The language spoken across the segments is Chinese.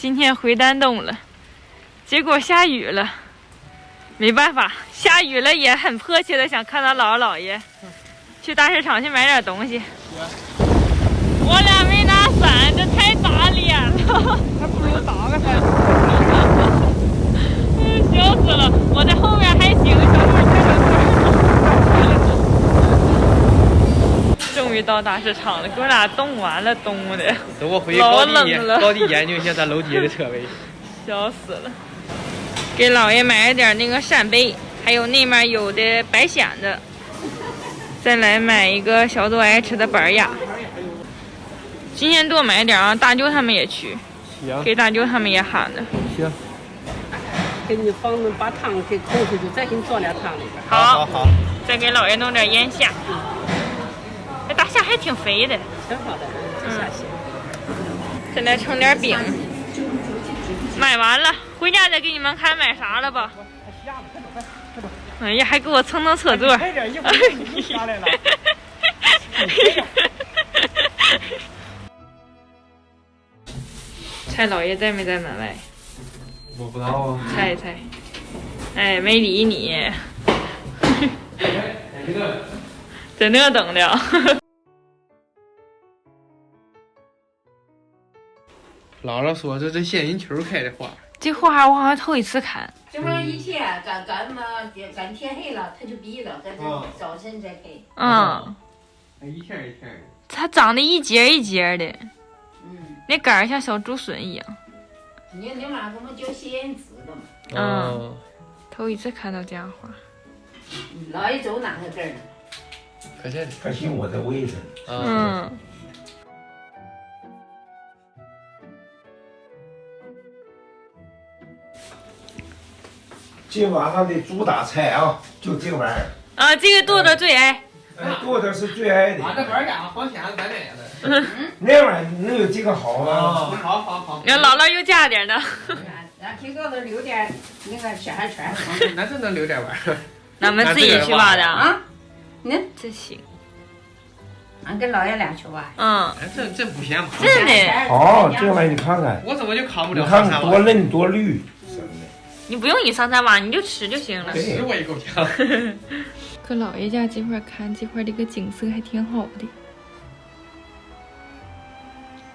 今天回丹东了，结果下雨了，没办法，下雨了也很迫切的想看到姥姥姥爷，去大市场去买点东西。我俩没拿伞，这太打脸了，还不如打个伞。笑死了！我在后面还行，小路开车。终于到大市场了，给我俩冻完了，冻的。等我回去老冷了，高低研究一下咱楼底下的车位。笑死了！给姥爷买了点那个扇贝，还有那面有的白蚬子，再来买一个小豆爱吃的板鸭。今天多买点啊，大舅他们也去，行，给大舅他们也喊了。行，给你把汤给抠出去，再给你做点汤里边。好，好，再给姥爷弄点腌虾。这大虾还挺肥的，挺好的，下去。再来盛点饼。买完了，回家再给你们看买啥了吧。哎呀，还给我蹭车座。快点，一会儿你下来了。猜姥爷在没在门外？我不知道啊。猜一猜。哎，没理你。在那等着。姥姥说这仙人球开的花。这花我好像头一次看。这玩意儿一天赶天黑了，它就闭了，咱早晨再开。嗯。一天一天的。它长得一节一节的。嗯。那杆儿像小竹笋一样。你妈给我们叫仙子的嘛？嗯。头一次看到这样花。老一走哪个根儿呢？可惜我的位置。嗯。今晚上的主打菜啊，就这玩意儿。啊，这个豆豆最爱。豆豆是最爱的。俺这板鸭好咸，咱买的。那玩意儿能有这个好吗？好。那姥姥又加点呢。咱听豆豆留点那个小海圈。那这能留点玩意儿。咱们自己去挖的啊？这行。俺跟姥爷俩去挖。嗯。这不咸吗？真的。好，这玩意儿你看看。我怎么就扛不了？你看看多嫩多绿。你不用你上山挖，你就吃就行了。吃我也够呛。搁姥爷家这块看，这块这个景色还挺好的，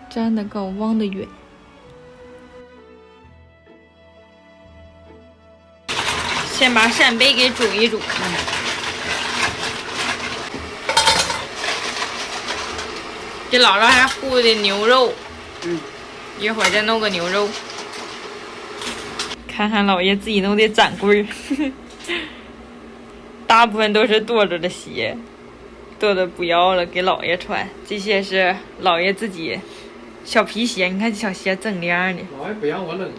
站得高，望得远。先把扇贝给煮一煮。这姥姥还烀的牛肉，一会儿再弄个牛肉。看看姥爷自己弄的展柜儿，大部分都是多多的鞋，多多不要了，给姥爷穿。这些是姥爷自己小皮鞋，你看这小鞋锃亮的。姥爷不让我扔，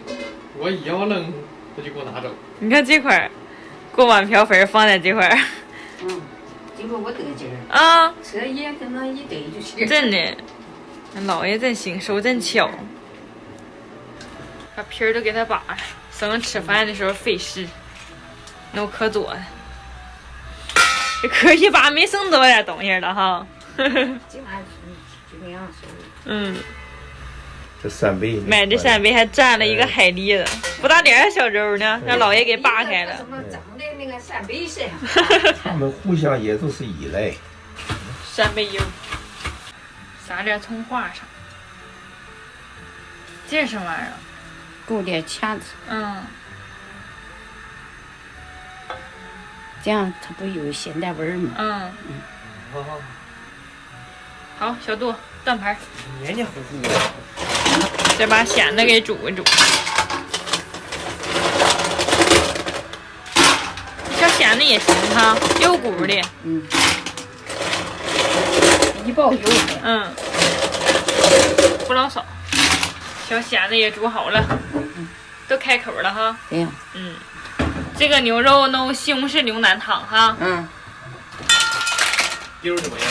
我一要扔，他就给我拿走。你看这块儿，锅碗瓢盆放在这块儿。这个我得劲儿。啊。这也跟那一堆就行。真的，姥爷真行，手真巧，把皮儿都给他扒了。省吃饭的时候费事，弄可多了，这可一把没剩多点东西了哈。这玩意儿就这样收。嗯。这扇贝。买的扇贝还蘸了一个海蛎子，不大点儿小肉呢，让姥爷给扒开了。怎么长的那个扇贝似的？他们互相也都是依赖。扇贝油，撒点葱花上。这是什么玩意儿？勾点茄子。这样它不有咸淡味儿吗？好，小杜断盘。黏黏糊糊的。再把蚬子给煮一煮。小蚬子也行哈，有骨的。一包油。不老少。小蚬子也煮好了，都开口了哈。对呀。这个牛肉弄西红柿牛腩汤哈。油怎么样？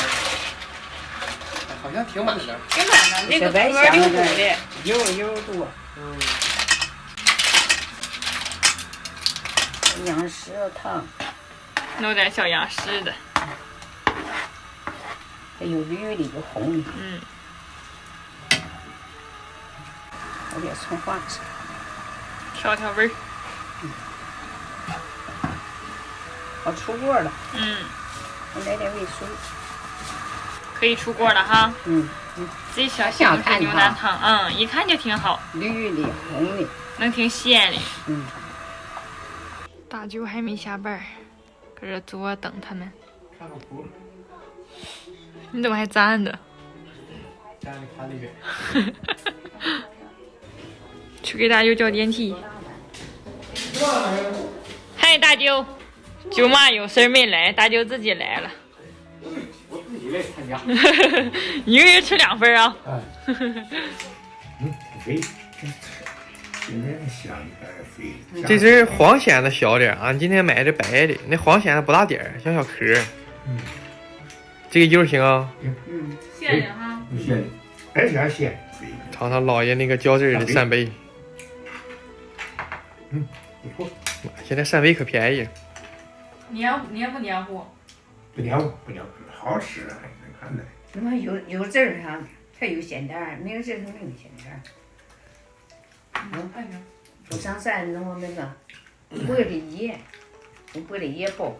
好像挺满的。挺满的，那个壳溜骨的。油多。羊屎汤。弄点小羊屎的。有绿的有红的。有点葱花子，调调味儿。我出锅了，嗯，我来点味素。可以出锅了哈。嗯，自己小想吃牛腩汤，一看就挺好，绿的、红的，能挺鲜的。嗯。大舅还没下班，搁这坐等他们。看个谱，你怎么还站着？站着看那边。去给大舅叫电梯。嗨，大舅，舅妈有事没来，大舅自己来了。我自己来参加。一个人吃2份啊？不肥，今天香肥。这只黄鲜的小点啊，今天买的白的，那黄鲜的不大点儿，小壳。嗯，这个油行啊。鲜的哈。鲜，而且还鲜肥。尝尝老爷那个浇汁的扇贝。不错。现在扇贝可便宜。黏不黏糊？不黏糊，不黏糊，好吃啊！你看那。那么有汁儿哈，它有咸淡儿，没有汁儿它没有咸淡儿。不上山弄那个剥的叶，我剥的叶包。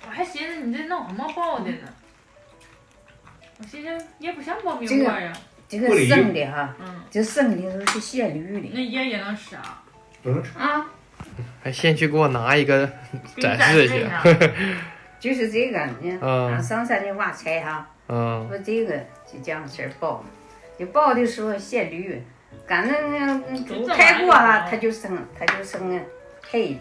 我还寻思你这弄什么包的呢？我寻思也不像爆米花呀。这个生的哈，这生的都是鲜绿的。那叶也能吃啊？不能吃啊。还先去给我拿一个展示一下。就是这个，上山的挖菜哈，我这个就这样式包，就包的时候鲜绿，赶着那猪开过了，它就生黑的。